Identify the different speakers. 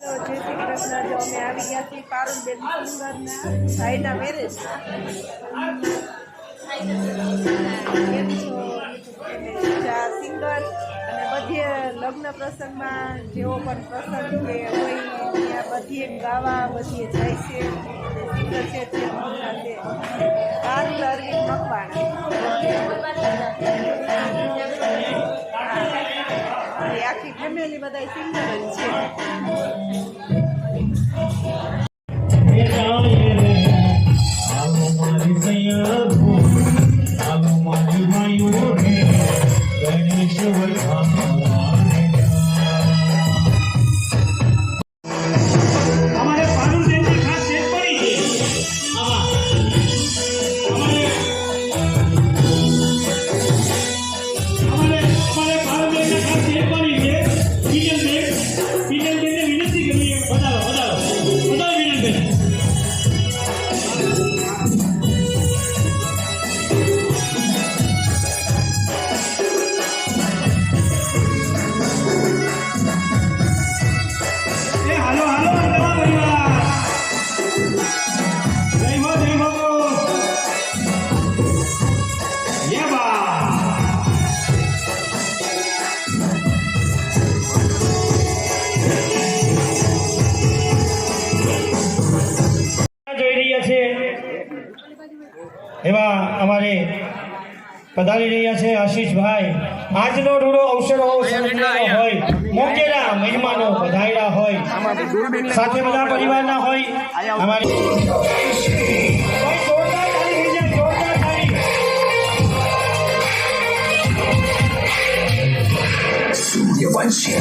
Speaker 1: જય શ્રી કૃષ્ણ. જો અમે આવી ગયા છીએ પારુલબેન સુંદરના ભાઈના મેરેજમાં. કેમ છો? સિંગર અને બધી લગ્ન પ્રસંગમાં જેવો પણ પ્રસંગ કે હોય ત્યાં બધી ગાવા બધી જાય છે. સિંગર છે તે મોટા છે પારુલ અરવિંદ મકવાણા. આખી ફેમિલી બધા સિંગર જ છે.
Speaker 2: એવા અમારે પધારી રહ્યા છે આશીષભાઈ. આજનો રૂડો અવસર હોય મોટેરા મહેમાનો પધાર્યા હોય સાથે બધા પરિવારના હોય અમારી સૂર્યવંશી